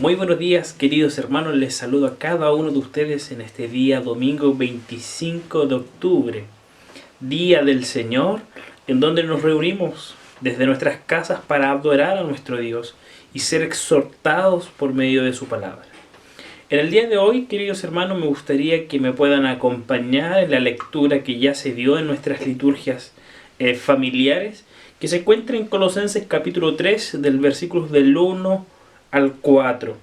Muy buenos días, queridos hermanos, les saludo a cada uno de ustedes en este día domingo 25 de octubre, Día del Señor, en donde nos reunimos desde nuestras casas para adorar a nuestro Dios y ser exhortados por medio de su palabra. En el día de hoy, queridos hermanos, me gustaría que me puedan acompañar en la lectura que ya se dio en nuestras liturgias familiares, que se encuentra en Colosenses capítulo 3, del versículos del 1 al 4.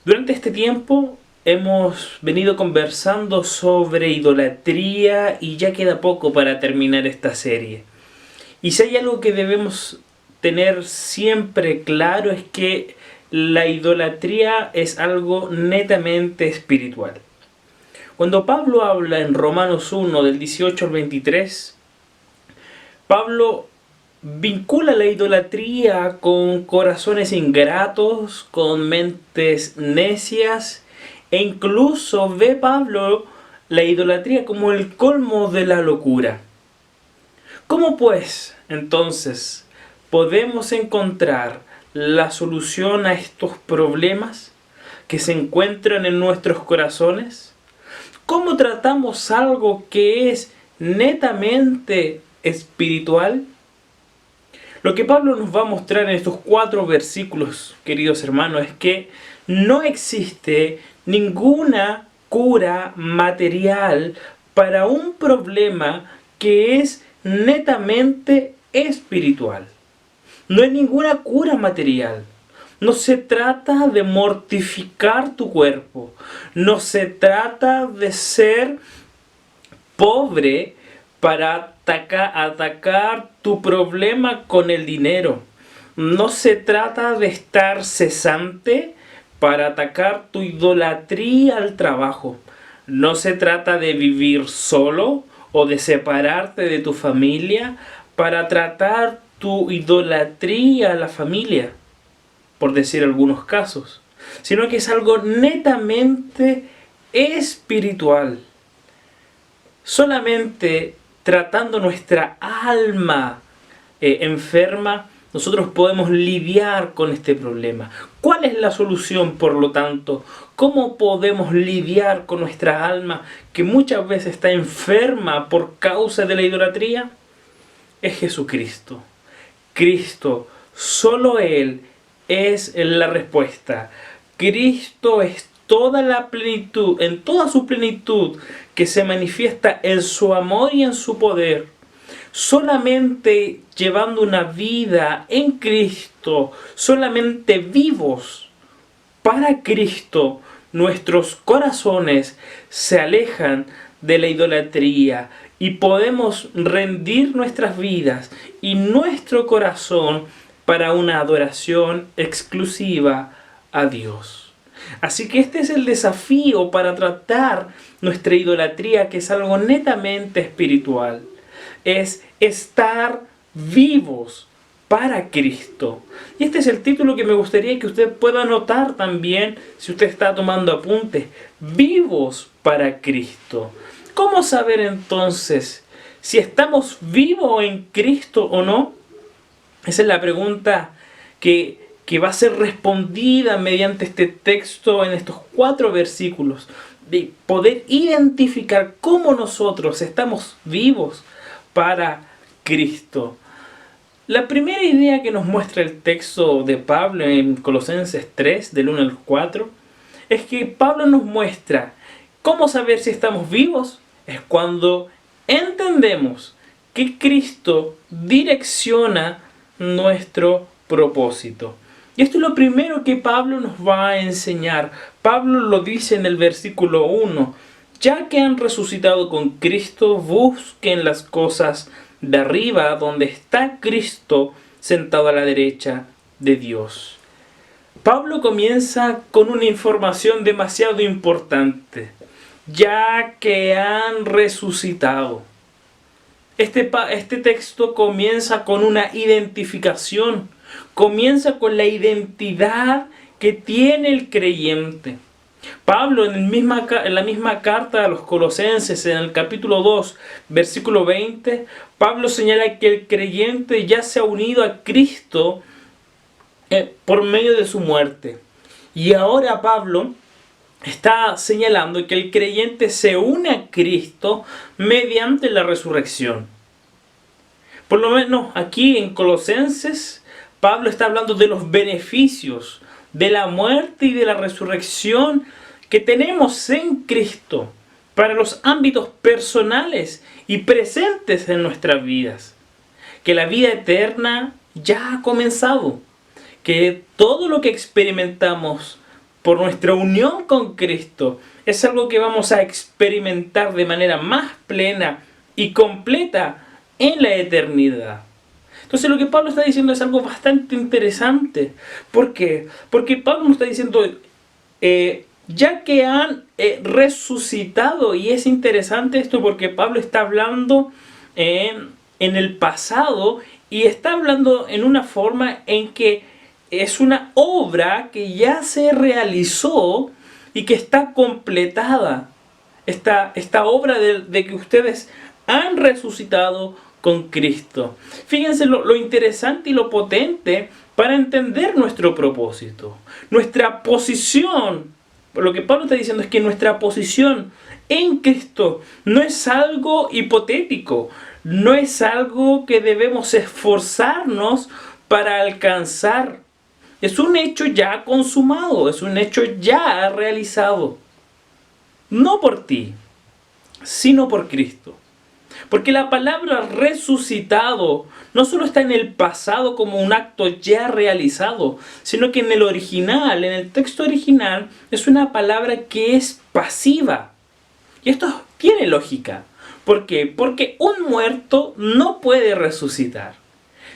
Durante este tiempo hemos venido conversando sobre idolatría y ya queda poco para terminar esta serie. Y si hay algo que debemos tener siempre claro es que la idolatría es algo netamente espiritual. Cuando Pablo habla en Romanos 1 del 18 al 23, Pablo vincula la idolatría con corazones ingratos, con mentes necias, e incluso ve Pablo la idolatría como el colmo de la locura. ¿Cómo pues, entonces, podemos encontrar la solución a estos problemas que se encuentran en nuestros corazones? ¿Cómo tratamos algo que es netamente espiritual? Lo que Pablo nos va a mostrar en estos 4 versículos, queridos hermanos, es que no existe ninguna cura material para un problema que es netamente espiritual. No hay ninguna cura material. No se trata de mortificar tu cuerpo. No se trata de ser pobre para atacar tu problema con el dinero. No se trata de estar cesante para atacar tu idolatría al trabajo. No se trata de vivir solo o de separarte de tu familia para tratar tu idolatría a la familia, por decir algunos casos, sino que es algo netamente espiritual. Solamente tratando nuestra alma enferma, nosotros podemos lidiar con este problema. ¿Cuál es la solución, por lo tanto? ¿Cómo podemos lidiar con nuestra alma que muchas veces está enferma por causa de la idolatría? Es Jesucristo. Cristo, solo Él es la respuesta. Cristo es toda la plenitud, en toda su plenitud, que se manifiesta en su amor y en su poder. Solamente llevando una vida en Cristo, solamente vivos para Cristo, nuestros corazones se alejan de la idolatría y podemos rendir nuestras vidas y nuestro corazón para una adoración exclusiva a Dios. Así que este es el desafío para tratar nuestra idolatría, que es algo netamente espiritual. Es estar vivos para Cristo. Y este es el título que me gustaría que usted pueda anotar también, si usted está tomando apuntes. Vivos para Cristo. ¿Cómo saber entonces si estamos vivos en Cristo o no? Esa es la pregunta que va a ser respondida mediante este texto en estos 4 versículos, de poder identificar cómo nosotros estamos vivos para Cristo. La primera idea que nos muestra el texto de Pablo en Colosenses 3, del 1 al 4, es que Pablo nos muestra cómo saber si estamos vivos. Es cuando entendemos que Cristo direcciona nuestro propósito. Y esto es lo primero que Pablo nos va a enseñar. Pablo lo dice en el versículo 1. Ya que han resucitado con Cristo, busquen las cosas de arriba, donde está Cristo sentado a la derecha de Dios. Pablo comienza con una información demasiado importante. Ya que han resucitado. Este texto comienza con una identificación. Comienza con la identidad que tiene el creyente. Pablo en la misma carta a los Colosenses, en el capítulo 2, versículo 20, Pablo señala que el creyente ya se ha unido a Cristo por medio de su muerte. Y ahora Pablo está señalando que el creyente se une a Cristo mediante la resurrección. Por lo menos aquí en Colosenses, Pablo está hablando de los beneficios de la muerte y de la resurrección que tenemos en Cristo para los ámbitos personales y presentes en nuestras vidas. Que la vida eterna ya ha comenzado. Que todo lo que experimentamos por nuestra unión con Cristo es algo que vamos a experimentar de manera más plena y completa en la eternidad. Entonces lo que Pablo está diciendo es algo bastante interesante. ¿Por qué? Porque Pablo nos está diciendo, ya que han resucitado, y es interesante esto porque Pablo está hablando en el pasado y está hablando en una forma en que es una obra que ya se realizó y que está completada. Esta obra de que ustedes han resucitado con Cristo. Fíjense lo interesante y lo potente para entender nuestro propósito. Nuestra posición, lo que Pablo está diciendo es que nuestra posición en Cristo no es algo hipotético, no es algo que debemos esforzarnos para alcanzar. Es un hecho ya consumado, es un hecho ya realizado. No por ti, sino por Cristo. Porque la palabra resucitado no solo está en el pasado como un acto ya realizado, sino que en el original, en el texto original, es una palabra que es pasiva. Y esto tiene lógica. ¿Por qué? Porque un muerto no puede resucitar,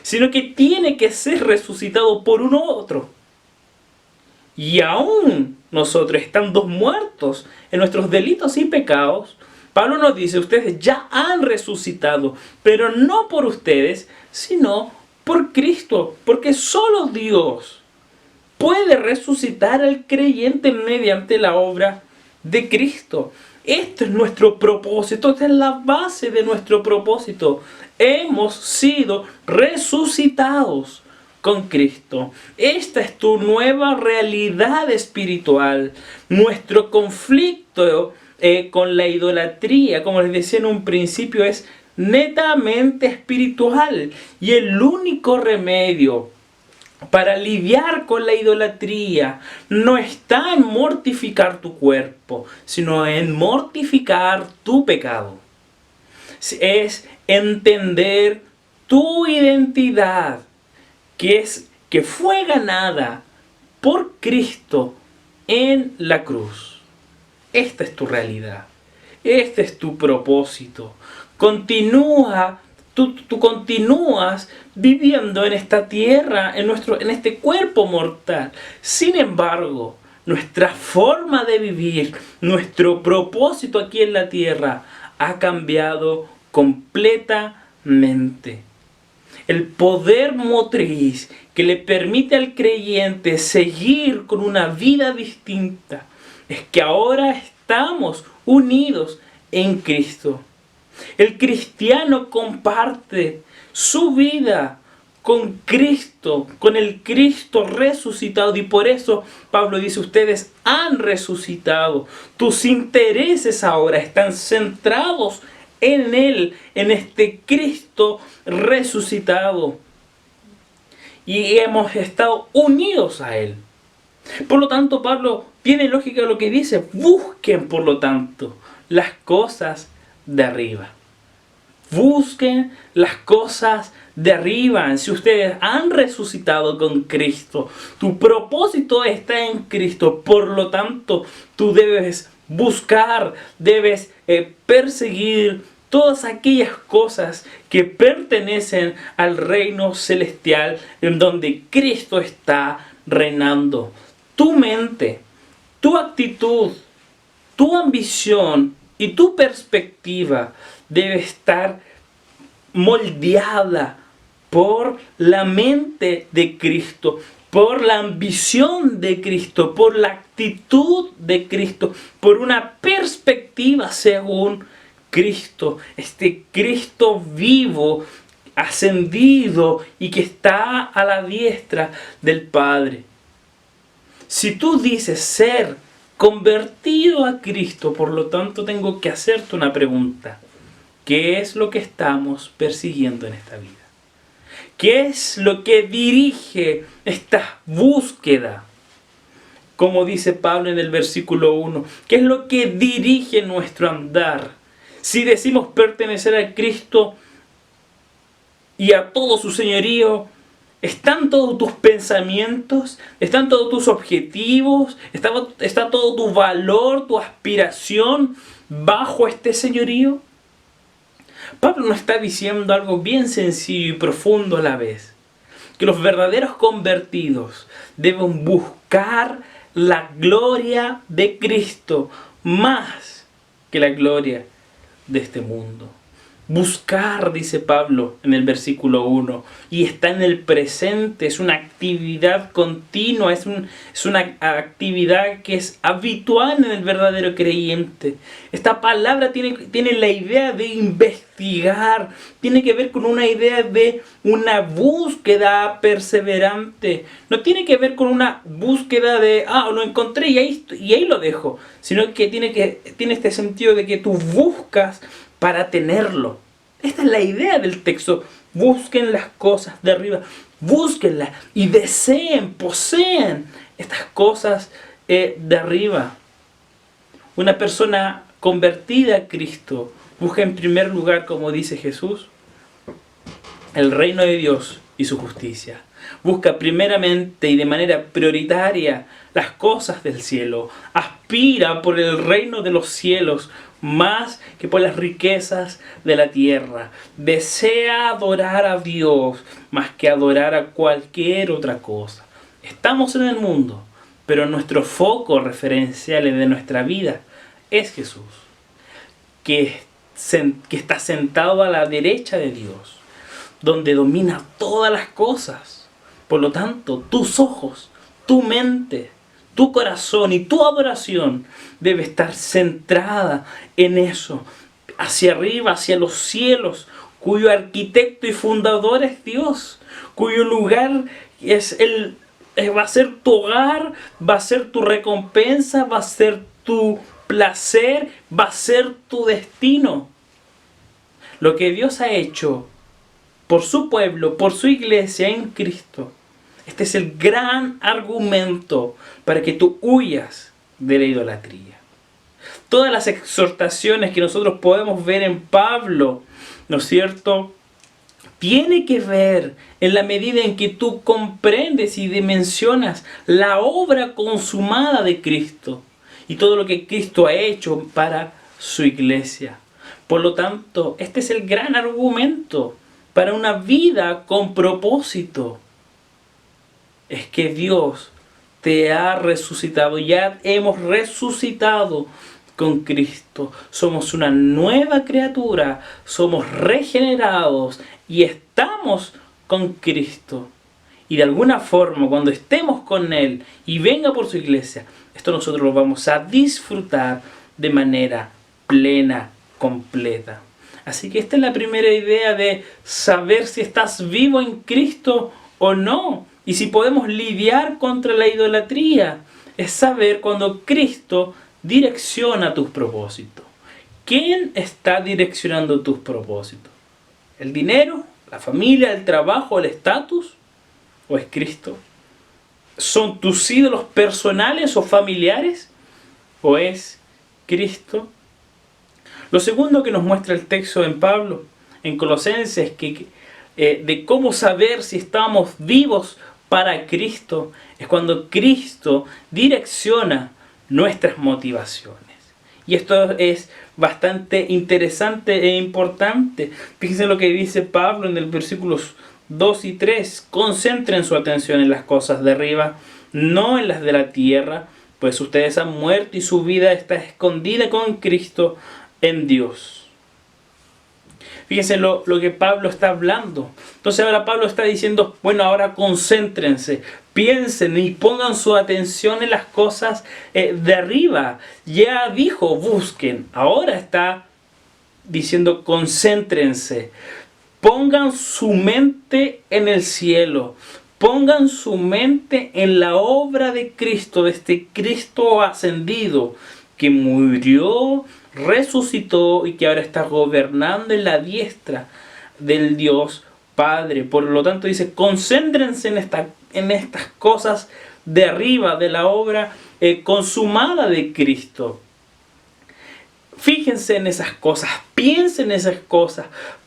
sino que tiene que ser resucitado por uno otro. Y aún nosotros, estando muertos en nuestros delitos y pecados, Pablo nos dice, ustedes ya han resucitado, pero no por ustedes, sino por Cristo, porque solo Dios puede resucitar al creyente mediante la obra de Cristo. Este es nuestro propósito, esta es la base de nuestro propósito. Hemos sido resucitados con Cristo. Esta es tu nueva realidad espiritual. Nuestro conflicto con la idolatría, como les decía en un principio, es netamente espiritual. Y el único remedio para lidiar con la idolatría no está en mortificar tu cuerpo, sino en mortificar tu pecado. Es entender tu identidad, que fue ganada por Cristo en la cruz. Esta es tu realidad. Este es tu propósito. Tú continúas viviendo en esta tierra, en este cuerpo mortal. Sin embargo, nuestra forma de vivir, nuestro propósito aquí en la tierra ha cambiado completamente. El poder motriz que le permite al creyente seguir con una vida distinta es que ahora estamos unidos en Cristo. El cristiano comparte su vida con Cristo, con el Cristo resucitado. Y por eso Pablo dice, ustedes han resucitado. Tus intereses ahora están centrados en Él, en este Cristo resucitado. Y hemos estado unidos a Él. Por lo tanto, Pablo tiene lógica lo que dice. Busquen, por lo tanto, las cosas de arriba. Busquen las cosas de arriba. Si ustedes han resucitado con Cristo, tu propósito está en Cristo. Por lo tanto, tú debes buscar, debes perseguir todas aquellas cosas que pertenecen al reino celestial en donde Cristo está reinando. Tu mente, tu actitud, tu ambición y tu perspectiva debe estar moldeada por la mente de Cristo, por la ambición de Cristo, por la actitud de Cristo, por una perspectiva según Cristo, este Cristo vivo, ascendido y que está a la diestra del Padre. Si tú dices ser convertido a Cristo, por lo tanto tengo que hacerte una pregunta. ¿Qué es lo que estamos persiguiendo en esta vida? ¿Qué es lo que dirige esta búsqueda? Como dice Pablo en el versículo 1, ¿qué es lo que dirige nuestro andar? Si decimos pertenecer a Cristo y a todo su señorío, ¿están todos tus pensamientos? ¿Están todos tus objetivos? ¿Está todo tu valor, tu aspiración bajo este señorío? Pablo nos está diciendo algo bien sencillo y profundo a la vez. Que los verdaderos convertidos deben buscar la gloria de Cristo más que la gloria de este mundo. Buscar, dice Pablo en el versículo 1, y está en el presente, es una actividad continua, es una actividad que es habitual en el verdadero creyente. Esta palabra tiene la idea de investigar, tiene que ver con una idea de una búsqueda perseverante. No tiene que ver con una búsqueda de, lo encontré y ahí lo dejo, sino que tiene este sentido de que tú buscas para tenerlo. Esta es la idea del texto. Busquen las cosas de arriba, búsquenlas y deseen, poseen estas cosas de arriba. Una persona convertida a Cristo busca en primer lugar, como dice Jesús, el reino de Dios y su justicia. Busca primeramente y de manera prioritaria las cosas del cielo. Aspira por el reino de los cielos más que por las riquezas de la tierra. Desea adorar a Dios más que adorar a cualquier otra cosa. Estamos en el mundo, pero nuestro foco referencial de nuestra vida es Jesús, que está sentado a la derecha de Dios, donde domina todas las cosas. Por lo tanto, tus ojos, tu mente, tu corazón y tu adoración debe estar centrada en eso, hacia arriba, hacia los cielos, cuyo arquitecto y fundador es Dios, cuyo lugar va a ser tu hogar, va a ser tu recompensa, va a ser tu placer, va a ser tu destino. Lo que Dios ha hecho por su pueblo, por su iglesia en Cristo. Este es el gran argumento para que tú huyas de la idolatría. Todas las exhortaciones que nosotros podemos ver en Pablo, ¿no es cierto?, tiene que ver en la medida en que tú comprendes y dimensionas la obra consumada de Cristo y todo lo que Cristo ha hecho para su iglesia. Por lo tanto, este es el gran argumento para una vida con propósito. Es que Dios te ha resucitado, ya hemos resucitado con Cristo. Somos una nueva criatura, somos regenerados y estamos con Cristo. Y de alguna forma, cuando estemos con Él y venga por su iglesia, esto nosotros lo vamos a disfrutar de manera plena, completa. Así que esta es la primera idea de saber si estás vivo en Cristo o no. Y si podemos lidiar contra la idolatría, es saber cuando Cristo direcciona tus propósitos. ¿Quién está direccionando tus propósitos? ¿El dinero? ¿La familia? ¿El trabajo? ¿El estatus? ¿O es Cristo? ¿Son tus ídolos personales o familiares? ¿O es Cristo? Lo segundo que nos muestra el texto en Pablo, en Colosenses, de cómo saber si estamos vivos para Cristo, es cuando Cristo direcciona nuestras motivaciones. Y esto es bastante interesante e importante. Fíjense lo que dice Pablo en el versículos 2 y 3. Concentren su atención en las cosas de arriba, no en las de la tierra, pues ustedes han muerto y su vida está escondida con Cristo en Dios. Fíjense lo que Pablo está hablando. Entonces ahora Pablo está diciendo, bueno, ahora concéntrense, piensen y pongan su atención en las cosas de arriba. Ya dijo, busquen. Ahora está diciendo, concéntrense. Pongan su mente en el cielo. Pongan su mente en la obra de Cristo, de este Cristo ascendido, que murió, resucitó y que ahora está gobernando en la diestra del Dios Padre. Por lo tanto dice, concéntrense en estas cosas de arriba, de la obra consumada de Cristo. Fíjense en esas cosas, piensen en esas cosas.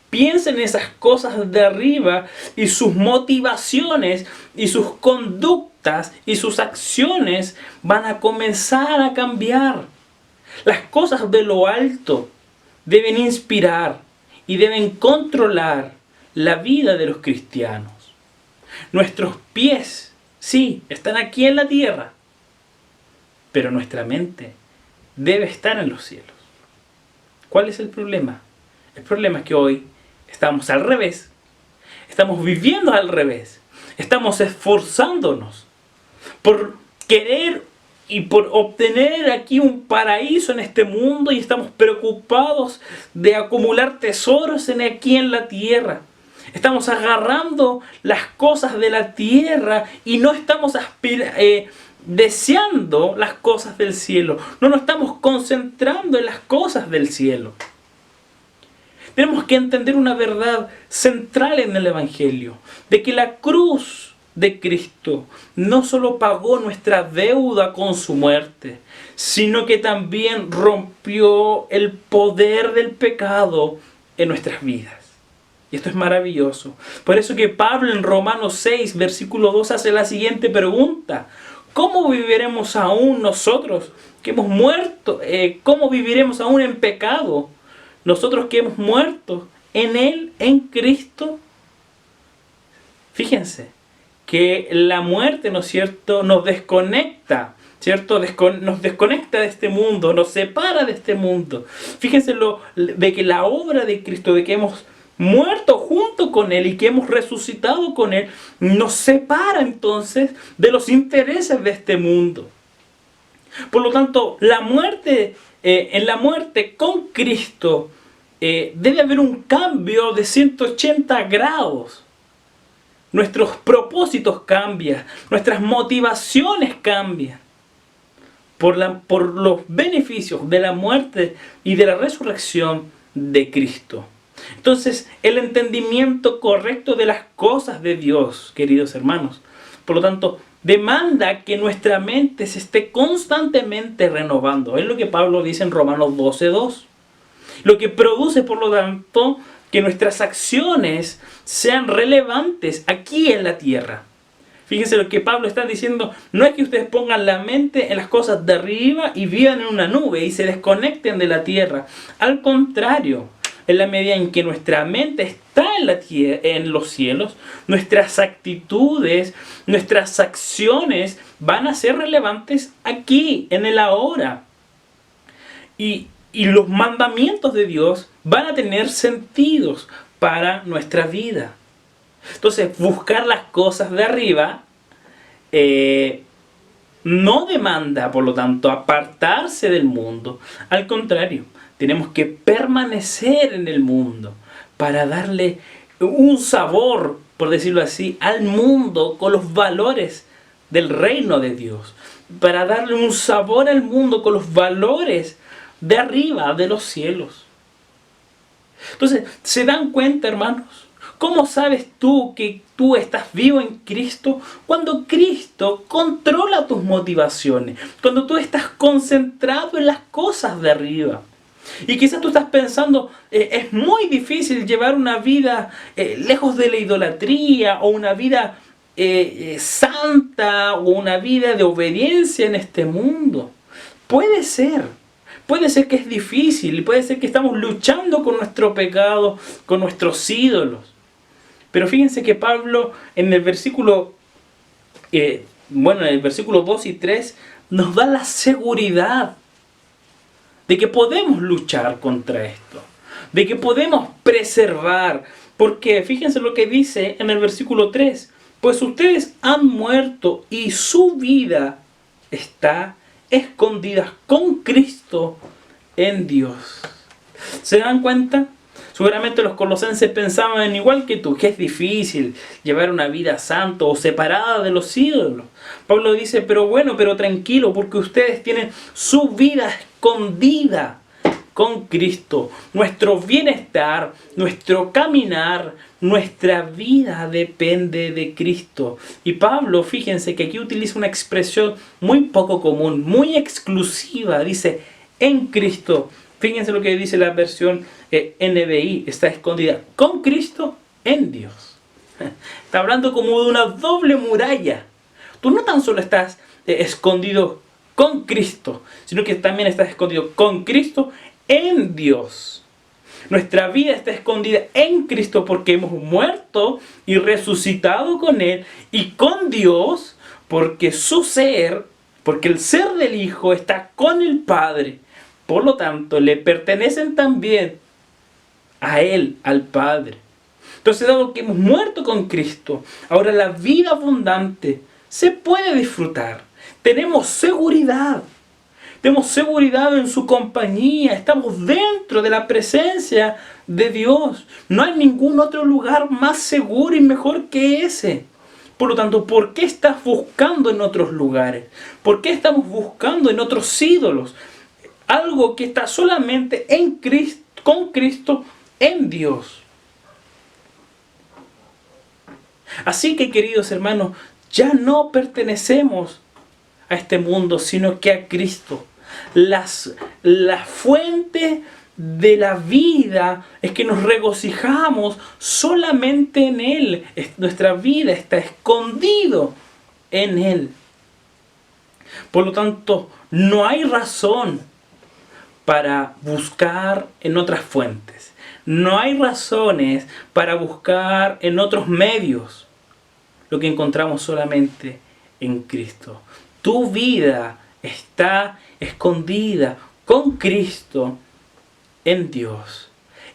Piensen en esas cosas de arriba y sus motivaciones y sus conductas y sus acciones van a comenzar a cambiar. Las cosas de lo alto deben inspirar y deben controlar la vida de los cristianos. Nuestros pies, sí, están aquí en la tierra, pero nuestra mente debe estar en los cielos. ¿Cuál es el problema? El problema es que hoy estamos al revés. Estamos viviendo al revés. Estamos esforzándonos por querer y por obtener aquí un paraíso en este mundo y estamos preocupados de acumular tesoros aquí en la tierra. Estamos agarrando las cosas de la tierra y no estamos deseando las cosas del cielo. No nos estamos concentrando en las cosas del cielo. Tenemos que entender una verdad central en el Evangelio, de que la cruz de Cristo no solo pagó nuestra deuda con su muerte, sino que también rompió el poder del pecado en nuestras vidas. Y esto es maravilloso. Por eso que Pablo en Romanos 6, versículo 2 hace la siguiente pregunta: ¿cómo viviremos aún nosotros que hemos muerto? ¿Cómo viviremos aún en pecado? Nosotros que hemos muerto en Él, en Cristo. Fíjense que la muerte, ¿no es cierto?, nos desconecta, ¿cierto? Nos desconecta de este mundo, nos separa de este mundo. Fíjense de que la obra de Cristo, de que hemos muerto junto con Él y que hemos resucitado con Él, nos separa entonces de los intereses de este mundo. Por lo tanto, en la muerte con Cristo debe haber un cambio de 180 grados. Nuestros propósitos cambian, nuestras motivaciones cambian por los beneficios de la muerte y de la resurrección de Cristo. Entonces, el entendimiento correcto de las cosas de Dios, queridos hermanos, por lo tanto, demanda que nuestra mente se esté constantemente renovando. Es lo que Pablo dice en Romanos 12:2. Lo que produce, por lo tanto, que nuestras acciones sean relevantes aquí en la tierra. Fíjense lo que Pablo está diciendo. No es que ustedes pongan la mente en las cosas de arriba y vivan en una nube y se desconecten de la tierra. Al contrario, en la medida en que nuestra mente está en los cielos, nuestras actitudes, nuestras acciones van a ser relevantes aquí, en el ahora. Y los mandamientos de Dios van a tener sentidos para nuestra vida. Entonces, buscar las cosas de arriba no demanda, por lo tanto, apartarse del mundo. Al contrario, tenemos que permanecer en el mundo para darle un sabor, por decirlo así, al mundo con los valores del reino de Dios. Para darle un sabor al mundo con los valores de arriba, de los cielos. Entonces, ¿se dan cuenta, hermanos? ¿Cómo sabes tú que tú estás vivo en Cristo? Cuando Cristo controla tus motivaciones. Cuando tú estás concentrado en las cosas de arriba. Y quizás tú estás pensando, es muy difícil llevar una vida lejos de la idolatría o una vida santa o una vida de obediencia en este mundo. Puede ser que es difícil, puede ser que estamos luchando con nuestro pecado, con nuestros ídolos. Pero fíjense que Pablo en el versículo 2 y 3 nos da la seguridad de que podemos luchar contra esto, de que podemos preservar. Porque fíjense lo que dice en el versículo 3. Pues ustedes han muerto y su vida está escondida con Cristo en Dios. ¿Se dan cuenta? Seguramente los colosenses pensaban igual que tú, que es difícil llevar una vida santa o separada de los ídolos. Pablo dice, pero tranquilo, porque ustedes tienen su vida escondida con Cristo. Nuestro bienestar, nuestro caminar, nuestra vida depende de Cristo. Y Pablo, fíjense que aquí utiliza una expresión muy poco común, muy exclusiva. Dice, en Cristo. Fíjense lo que dice la versión NBI, está escondida con Cristo en Dios. Está hablando como de una doble muralla. Tú no tan solo estás escondido con Cristo, sino que también estás escondido con Cristo en Dios. Nuestra vida está escondida en Cristo porque hemos muerto y resucitado con Él, y con Dios porque porque el ser del Hijo está con el Padre. Por lo tanto, le pertenecen también a Él, al Padre. Entonces, dado que hemos muerto con Cristo, ahora la vida abundante se puede disfrutar. Tenemos seguridad. Tenemos seguridad en su compañía. Estamos dentro de la presencia de Dios. No hay ningún otro lugar más seguro y mejor que ese. Por lo tanto, ¿por qué estás buscando en otros lugares? ¿Por qué estamos buscando en otros ídolos? Algo que está solamente en Cristo, con Cristo, en Dios. Así que, queridos hermanos, ya no pertenecemos a este mundo, sino que a Cristo. La fuente de la vida es que nos regocijamos solamente en Él. Nuestra vida está escondido en Él. Por lo tanto, no hay razón para buscar en otras fuentes. No hay razones para buscar en otros medios. Lo que encontramos solamente en Cristo. Tu vida está escondida con Cristo en Dios.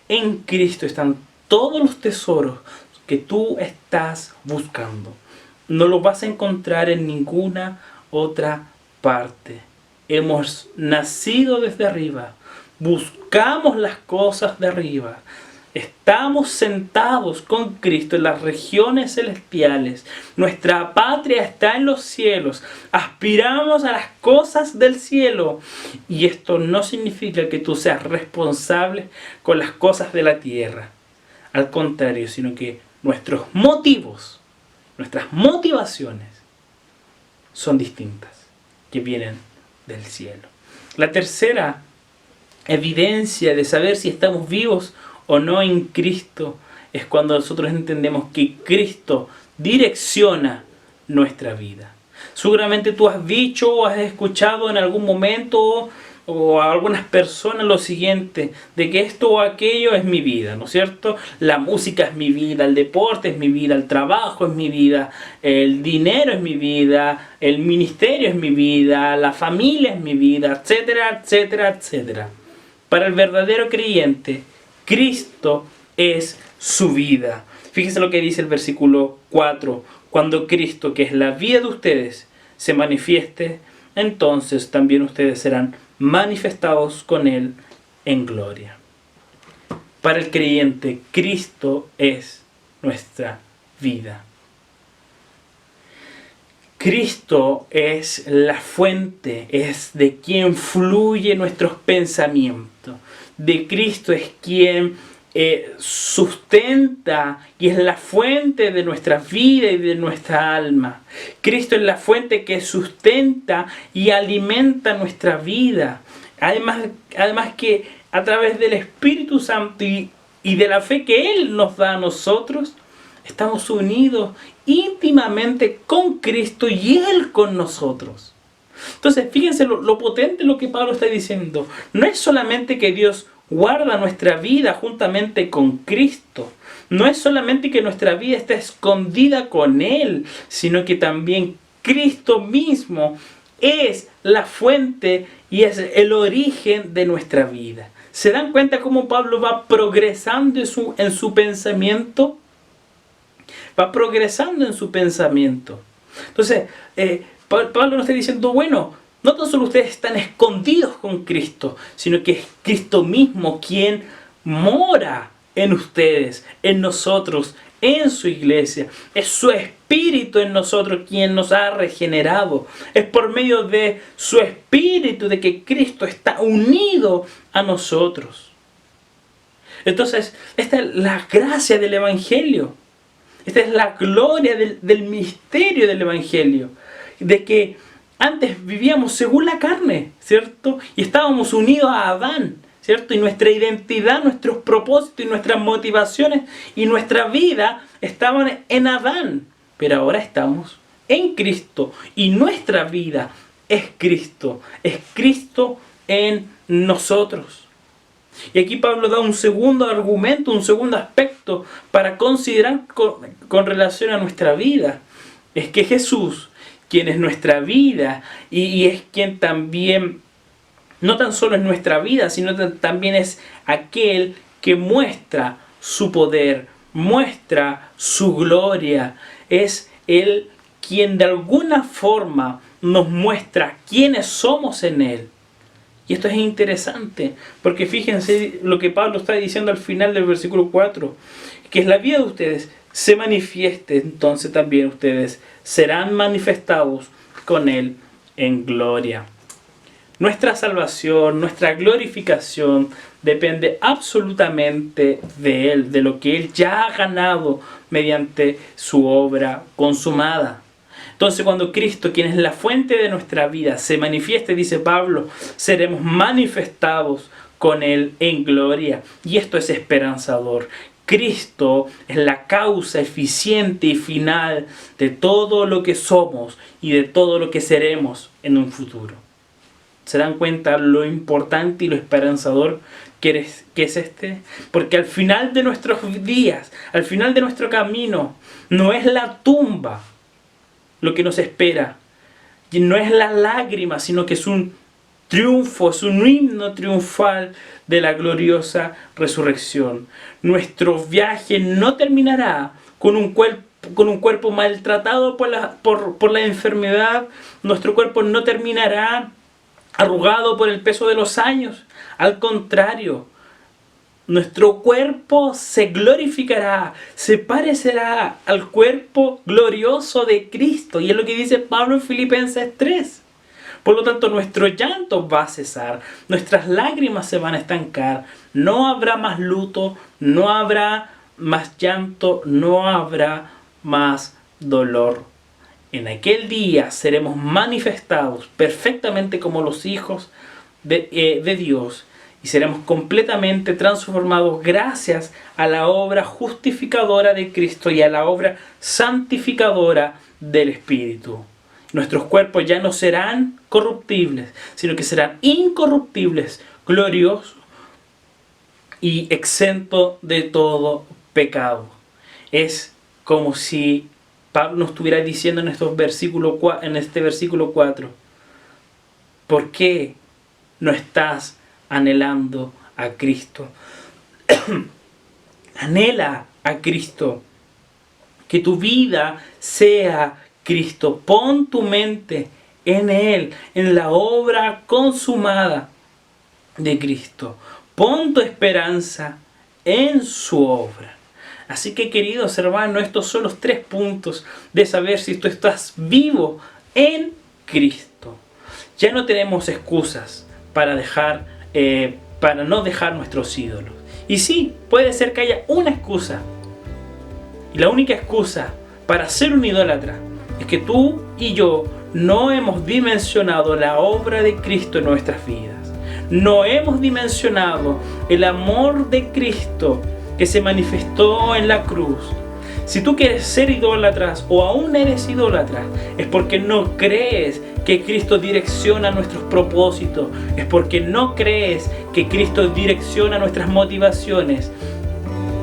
En Cristo están todos los tesoros que tú estás buscando. No los vas a encontrar en ninguna otra parte. Hemos nacido desde arriba. Buscamos las cosas de arriba. Estamos sentados con Cristo en las regiones celestiales. Nuestra patria está en los cielos. Aspiramos a las cosas del cielo. Y esto no significa que tú seas responsable con las cosas de la tierra. Al contrario, sino que nuestros motivos, nuestras motivaciones son distintas, que vienen del cielo. La tercera evidencia de saber si estamos vivos o no en Cristo es cuando nosotros entendemos que Cristo direcciona nuestra vida. Seguramente tú has dicho o has escuchado en algún momento o a algunas personas lo siguiente, de que esto o aquello es mi vida, ¿no es cierto? La música es mi vida, el deporte es mi vida, el trabajo es mi vida, el dinero es mi vida, el ministerio es mi vida, la familia es mi vida, etcétera, etcétera, etcétera. Para el verdadero creyente, Cristo es su vida. Fíjense lo que dice el versículo 4. Cuando Cristo, que es la vida de ustedes, se manifieste, entonces también ustedes serán manifestados con Él en gloria. Para el creyente, Cristo es nuestra vida. Cristo es la fuente, es de quien fluye nuestros pensamientos. De Cristo es quien sustenta y es la fuente de nuestra vida y de nuestra alma. Cristo es la fuente que sustenta y alimenta nuestra vida. Además que a través del Espíritu Santo y de la fe que Él nos da a nosotros, estamos unidos íntimamente con Cristo y Él con nosotros. Entonces, fíjense lo potente lo que Pablo está diciendo. No es solamente que Dios guarda nuestra vida juntamente con Cristo. No es solamente que nuestra vida está escondida con Él, sino que también Cristo mismo es la fuente y es el origen de nuestra vida. ¿Se dan cuenta cómo Pablo va progresando en su pensamiento? Va progresando en su pensamiento. Entonces, Pablo nos está diciendo, bueno, no tan solo ustedes están escondidos con Cristo, sino que es Cristo mismo quien mora en ustedes, en nosotros, en su iglesia. Es su Espíritu en nosotros quien nos ha regenerado. Es por medio de su Espíritu de que Cristo está unido a nosotros. Entonces, esta es la gracia del Evangelio. Esta es la gloria del misterio del Evangelio. De que antes vivíamos según la carne, ¿cierto? Y estábamos unidos a Adán, ¿cierto? Y nuestra identidad, nuestros propósitos y nuestras motivaciones y nuestra vida estaban en Adán. Pero ahora estamos en Cristo y nuestra vida es Cristo en nosotros. Y aquí Pablo da un segundo argumento, un segundo aspecto para considerar con relación a nuestra vida. Es que Jesús, quien es nuestra vida y es quien también, no tan solo es nuestra vida, sino también es aquel que muestra su poder, muestra su gloria. Es Él quien de alguna forma nos muestra quiénes somos en Él. Y esto es interesante, porque fíjense lo que Pablo está diciendo al final del versículo 4, que es la vida de ustedes se manifieste, entonces también ustedes serán manifestados con Él en gloria. Nuestra salvación, nuestra glorificación depende absolutamente de Él, de lo que Él ya ha ganado mediante su obra consumada. Entonces cuando Cristo, quien es la fuente de nuestra vida, se manifieste, dice Pablo, seremos manifestados con Él en gloria. Y esto es esperanzador. Cristo es la causa eficiente y final de todo lo que somos y de todo lo que seremos en un futuro. ¿Se dan cuenta lo importante y lo esperanzador que es este? Porque al final de nuestros días, al final de nuestro camino, no es la tumba lo que nos espera. Y no es la lágrima, sino que es un triunfo, es un himno triunfal de la gloriosa resurrección. Nuestro viaje no terminará con un cuerpo maltratado por la enfermedad. Nuestro cuerpo no terminará arrugado por el peso de los años. Al contrario, nuestro cuerpo se glorificará, se parecerá al cuerpo glorioso de Cristo. Y es lo que dice Pablo en Filipenses 3. Por lo tanto, nuestro llanto va a cesar, nuestras lágrimas se van a estancar, no habrá más luto, no habrá más llanto, no habrá más dolor. En aquel día seremos manifestados perfectamente como los hijos de Dios. Y seremos completamente transformados gracias a la obra justificadora de Cristo y a la obra santificadora del Espíritu. Nuestros cuerpos ya no serán corruptibles, sino que serán incorruptibles, gloriosos y exentos de todo pecado. Es como si Pablo nos estuviera diciendo en este versículo 4, ¿por qué no estás anhelando a Cristo? Anhela a Cristo, que tu vida sea Cristo. Pon tu mente en Él, en la obra consumada de Cristo. Pon tu esperanza en su obra. Así que, queridos hermanos, estos son los 3 puntos de saber si tú estás vivo en Cristo. Ya no tenemos excusas para no dejar nuestros ídolos. Y sí, puede ser que haya una excusa. Y la única excusa para ser un idólatra es que tú y yo no hemos dimensionado la obra de Cristo en nuestras vidas. No hemos dimensionado el amor de Cristo que se manifestó en la cruz. Si tú quieres ser idólatra o aún eres idólatra, es porque no crees que Cristo direcciona nuestros propósitos, es porque no crees que Cristo direcciona nuestras motivaciones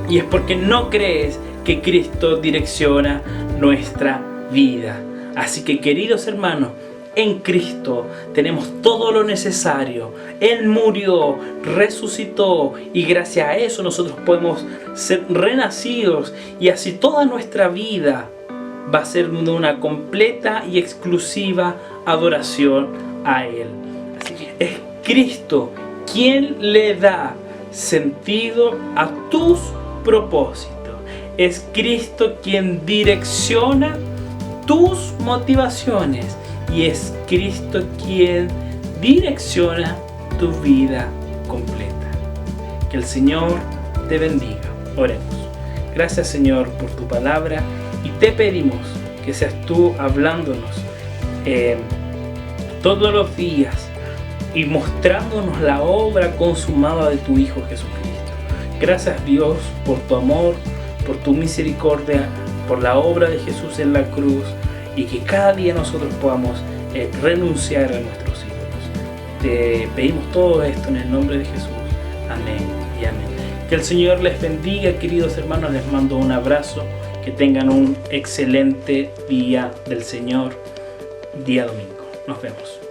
y es porque no crees que Cristo direcciona nuestra vida. Así que, queridos hermanos, en Cristo tenemos todo lo necesario. Él murió, resucitó y gracias a eso nosotros podemos ser renacidos y así toda nuestra vida va a ser una completa y exclusiva adoración a Él. Así que es Cristo quien le da sentido a tus propósitos. Es Cristo quien direcciona tus motivaciones y es Cristo quien direcciona tu vida completa. Que el Señor te bendiga. Oremos. Gracias, Señor, por tu palabra y te pedimos que seas tú hablándonos todos los días y mostrándonos la obra consumada de tu Hijo Jesucristo. Gracias, Dios, por tu amor, por tu misericordia, por la obra de Jesús en la cruz, y que cada día nosotros podamos renunciar a nuestros ídolos. Te pedimos todo esto en el nombre de Jesús. Amén y amén. Que el Señor les bendiga, queridos hermanos. Les mando un abrazo. Que tengan un excelente día del Señor, día domingo. Nos vemos.